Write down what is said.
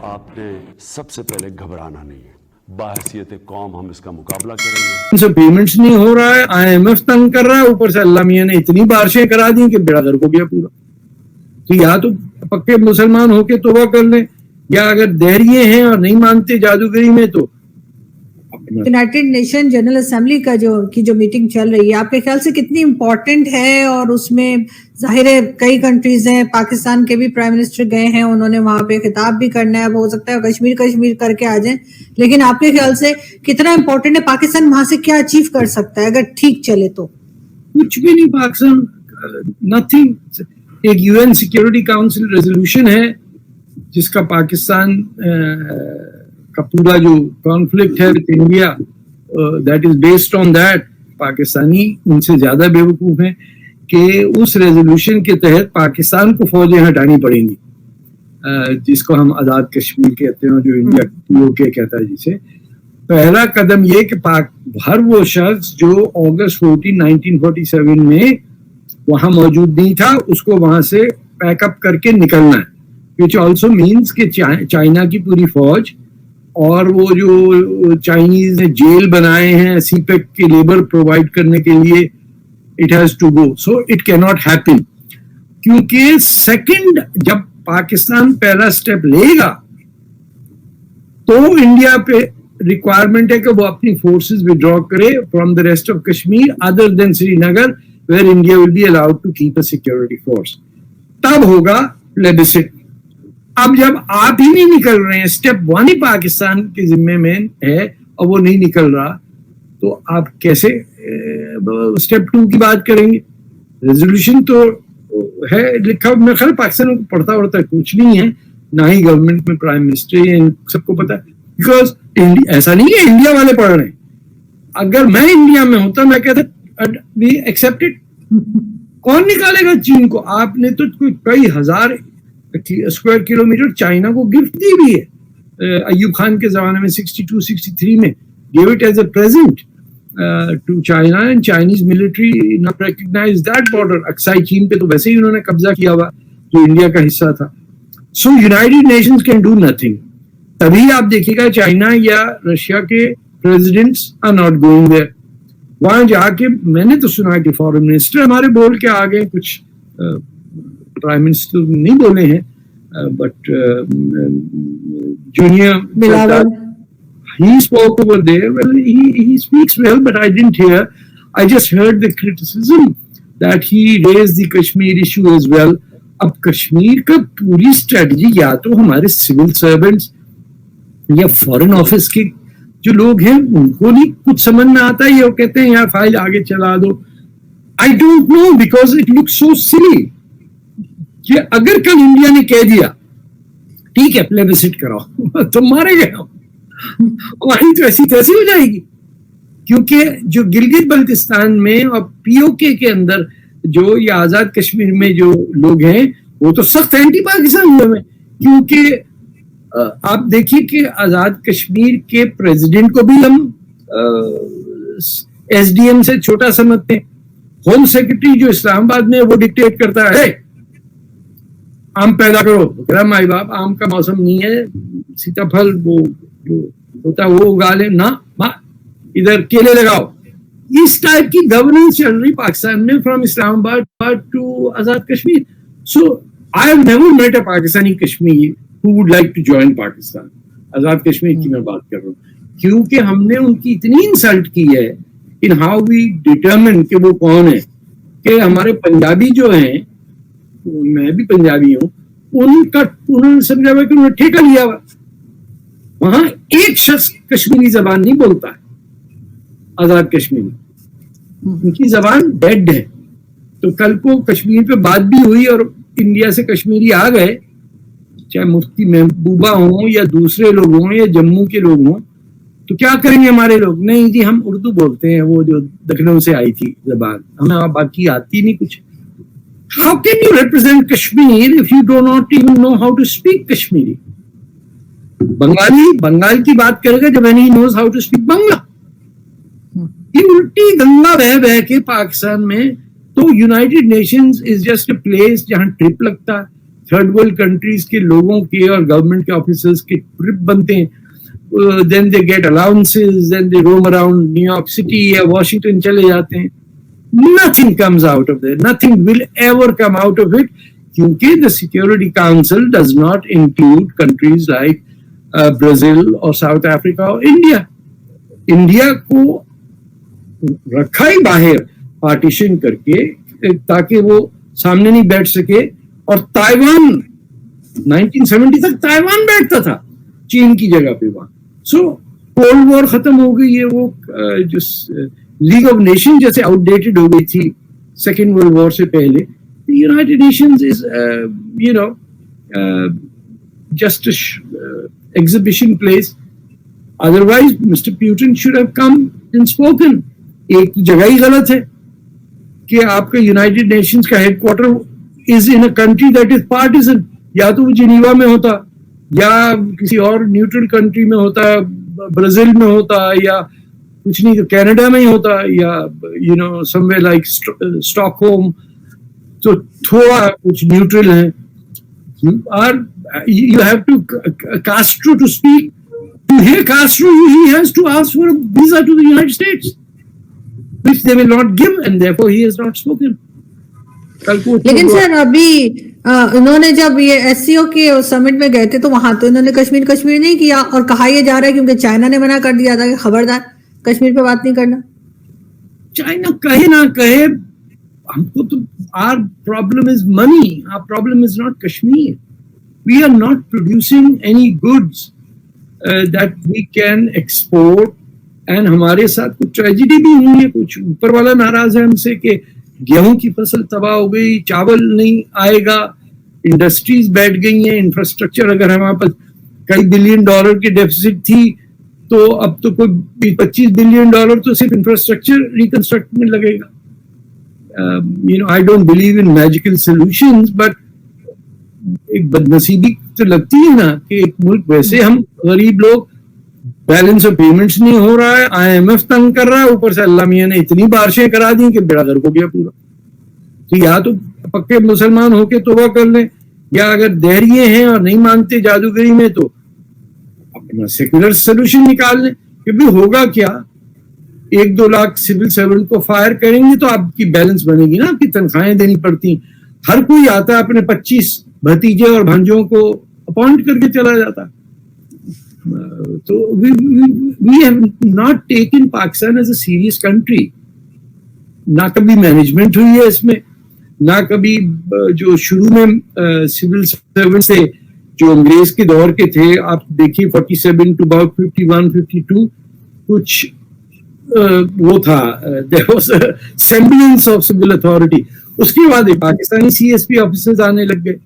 آپ نے سب سے پہلے گھبرانا نہیں ہے. باحثیت قوم ہم اس کا مقابلہ کریں گے. ان سے پیمنٹس نہیں ہو رہا ہے, IMF تنگ کر رہا ہے, اوپر سے اللہ میاں نے اتنی بارشیں کرا دی کہ بیڑا گھر کو گیا پورا. تو یا تو پکے مسلمان ہو کے توبہ کر لیں, یا اگر دہریے ہیں اور نہیں مانتے جادوگری میں تو یونائٹڈ نیشن جنرل اسمبلی کا جو میٹنگ چل رہی ہے, آپ کے خیال سے کتنی امپورٹنٹ ہے؟ اور اس میں ظاہر ہے کئی کنٹریز ہیں, پاکستان کے بھی پرائم منسٹر گئے ہیں, انہوں نے وہاں پہ خطاب بھی کرنا ہے, اب ہو سکتا ہے کشمیر کر کے آ جائیں, لیکن آپ کے خیال سے کتنا امپورٹنٹ ہے؟ پاکستان وہاں سے کیا اچیو کر سکتا ہے اگر ٹھیک چلے تو؟ کچھ بھی نہیں. پاکستان نتھنگ. ایک UN سیکیورٹی کاؤنسل ریزولوشن ہے جس کا پاکستان کا پورا جو کانفلکٹ ہے with India, that is based on that. Pakistani ان سے زیادہ بیوقوف ہیں کہ اس ریزولوشن کے تحت پاکستان کو فوجیں ہٹانی پڑیں گی, جس کو ہم آزاد کشمیر کہتے ہیں, جو انڈیا POK کہتا ہے جسے. پہلا قدم یہ کہ ہر وہ شخص جو اگست 14, 1947 میں وہاں موجود نہیں تھا, اس کو وہاں سے پیک اپ کر کے نکلنا ہے. which also means کہ چائنا کی پوری فوج اور وہ جو چائنیز نے جیل بنائے ہیں CPEC کے لیبر پرووائڈ کرنے کے لیے, it has to go. So it cannot happen. کیونکہ سیکنڈ جب پاکستان پہلا سٹیپ لے گا تو انڈیا پہ ریکوائرمنٹ ہے کہ وہ اپنی فورسز withdraw کرے from the rest of Kashmir other than Srinagar where India will be allowed to keep a security force. تب ہوگا plebiscite. اب جب آپ ہی نہیں نکل رہے ہیں, سٹیپ 1 ہی پاکستان کے ذمے میں ہے اور وہ نہیں نکل رہا, تو آپ کیسے سٹیپ 2 کی بات کریں گے؟ ریزولوشن تو ہے لکھا, میں خیال پاکستان کو پڑھتا وڑھتا کچھ نہیں ہے, نہ ہی گورنمنٹ میں پرائم منسٹر ہے, سب کو پتا ہے. بیکاز ایسا نہیں ہے انڈیا والے پڑھ رہے ہیں. اگر میں انڈیا میں ہوتا میں کہتا وی ایکسپٹڈ. کون نکالے گا چین کو؟ آپ نے تو کئی ہزار اسکوائر کلومیٹر چائنا کو گفٹ دی بھی ہے. ایوب خان کے زمانے میں 62-63 میں gave it as a present to China, and Chinese military not recognize that border. اکسائی چین پہ تو ویسے ہی انہوں نے قبضہ کیا ہوا جو انڈیا کا حصہ تھا. So United Nations can do nothing. تبھی آپ دیکھیے گا چائنا یا رشیا کے presidents are not going there. وہاں جا کے میں نے تو سنا کہ فارن منسٹر ہمارے بول کے آ گئے, کچھ پرائم منسٹر نہیں بولے ہیں, but junior he spoke over there. Well, he speaks well, but I didn't hear. I just heard the criticism that he raised the Kashmir issue as well. اب کشمیر کا پوری اسٹریٹجی یا تو ہمارے سول سرونٹس یا فورن آفس کے جو لوگ ہیں ان کو نہیں کچھ سمجھ میں آتا ہے, یہ وہ کہتے ہیں یار فائل آگے چلا دو. I don't know because it looks so silly کہ اگر کل انڈیا نے کہہ دیا ٹھیک ہے پلیبسٹ کراؤ تو مارے گئے ہم, وہیں تو ایسی تیسی ہو جائے گی. کیونکہ جو گلگت بلتستان میں اور POK کے اندر جو یا آزاد کشمیر میں جو لوگ ہیں وہ تو سخت اینٹی پاکستان ہوئے ہیں. کیونکہ آپ دیکھیے کہ آزاد کشمیر کے پریزیڈنٹ کو بھی ہم SDM سے چھوٹا سمجھتے ہیں. ہوم سیکرٹری جو اسلام آباد میں وہ ڈکٹیٹ کرتا ہے آم پیدا کرو. مائی باپ آم کا موسم نہیں ہے, سیتا پھل وہ جو ہوتا ہے وہ اگا لیں نا, ادھر کیلے لگاؤ. اس ٹائپ کی گورننس چل رہی پاکستان میں from Islamabad to Azad Kashmir. So I have never met a Pakistani Kashmir who would like to join Pakistan. Azad Kashmir کی میں بات کر رہا ہوں, کیونکہ ہم نے ان کی اتنی انسلٹ کی ہے in how we determine کہ وہ کون ہے. کہ ہمارے پنجابی جو ہیں, میں بھی پنجابی ہوں, انہوں نے سمجھا ہوا کہ انہوں نے ٹھیکہ لیا ہوا. وہاں ایک شخص کشمیری زبان نہیں بولتا ہے آزاد کشمیر میں, ان کی زبان ڈیڈ ہے. تو کل کو کشمیر پہ بات بھی ہوئی اور انڈیا سے کشمیری آ گئے, چاہے مفتی محبوبہ ہوں یا دوسرے لوگ ہوں یا جموں کے لوگ ہوں, تو کیا کریں گے ہمارے لوگ؟ نہیں جی ہم اردو بولتے ہیں, وہ جو دکھنوں سے آئی تھی زبان, ہمیں باقی آتی نہیں کچھ. How can you represent Kashmir if you do not even know how to speak Kashmiri? Bengal کی بات کرے گا جب he knows how to speak بنگلا. یہ الٹی گنگا بہ کے پاکستان میں. تو United nations is just a place جہاں ٹرپ لگتا ہے, تھرڈ ورلڈ کنٹریز کے لوگوں کے اور گورنمنٹ کے آفیسرز کے ٹرپ بنتے ہیں, then they get allowances, then they roam around New York City یا Washington چلے جاتے ہیں. Nothing comes out of there. Nothing will ever come out of it. کیونکہ the Security Council does not include countries like Brazil or South Africa or India. India کو رکھا ہی باہر partition کر کے تاکہ وہ سامنے نہیں بیٹھ سکے. اور تائیوان 1970 تک تائیوان بیٹھتا تھا چین کی جگہ پہ وہاں. سو کولڈ وار ختم ہو گئی ہے, وہ جو لیگ آف نیشن جیسے آؤٹ ڈیٹڈ ہو گئی تھی سیکنڈ ورلڈ وار سے پہلے. United nations is just an exhibition place. Otherwise, Mr. Putin should have come and spoken. ایک جگہ ہی غلط ہے کہ آپ کا یونائٹیڈ نیشنز کا headquarter is in a country that is partisan. یا تو وہ جنیوا میں ہوتا یا کسی اور نیوٹرل کنٹری میں ہوتا, برازیل میں ہوتا, یا کچھ نہیں تو کینیڈا میں ہی ہوتا, یا سم وے لائک اسٹاک ہوم. تو تھوڑا کچھ نیوٹرل ہیں. You have to Castro to speak. To hear Castro, he has to ask for a visa to the United States, which they will not give, and therefore he has not spoken. لیکن سر ابھی انہوں نے جب یہ S C او کے سمٹ میں گئے تھے تو وہاں تو انہوں نے کشمیر نہیں کیا, اور کہا یہ جا رہا ہے کیونکہ چائنا نے منع کر دیا تھا کہ خبردار کشمیر پہ بات نہیں کرنا. چائنا کہے نہ کہے, ہم کو تو our problem is money. Our problem is not Kashmir. We are not producing any goods that we can export. And ہمارے ساتھ کچھ ٹریجڈی بھی ہوئی ہے, کچھ اوپر والا ناراض ہے ہم سے کہ گیہوں کی فصل تباہ ہو گئی, چاول نہیں آئے گا, انڈسٹریز بیٹھ گئی ہیں, انفراسٹرکچر اگر ہمارے پاس کئی بلین ڈالر کی ڈیفیسٹ تھی تو اب تو کوئی $25 بلین تو صرف انفراسٹرکچر ریکنسٹرکٹ میں لگے گا. I don't believe in magical solutions, but ایک بدنصیبی تو لگتی ہے نا کہ ایک ملک ویسے ہم غریب لوگ, بیلنس آف پیمنٹس نہیں ہو رہا ہے, IMF تنگ کر رہا ہے, اوپر سے اللہ میاں نے اتنی بارشیں کرا دی کہ بیڑا گرک ہو گیا پورا. تو یا تو پکے مسلمان ہو کے توبہ کر لیں, یا اگر دہریے ہیں اور نہیں مانتے جادوگری میں تو اپنا سیکولر سولوشن نکال لیں. کہ بھی ہوگا کیا, 1-2 لاکھ سول سرونٹ کو فائر کریں گے تو آپ کی بیلنس بنے گی نا, آپ کی تنخواہیں دینی پڑتی. ہر کوئی آتا ہے اپنے 25 بھتیجے اور بھانجوں کو اپوائنٹ کر کے چلا جاتا. تو we have not taken Pakistan as a serious country. نہ کبھی مینجمنٹ ہوئی ہے اس میں, نہ کبھی جو شروع میں سول سرونٹ سے جو انگریز کے دور کے تھے, آپ دیکھیے 47 to about 51-52 کچھ وہ تھا, there was a semblance of civil authority. اس کے بعد پاکستانی CSP آفیسرز آنے لگ گئے.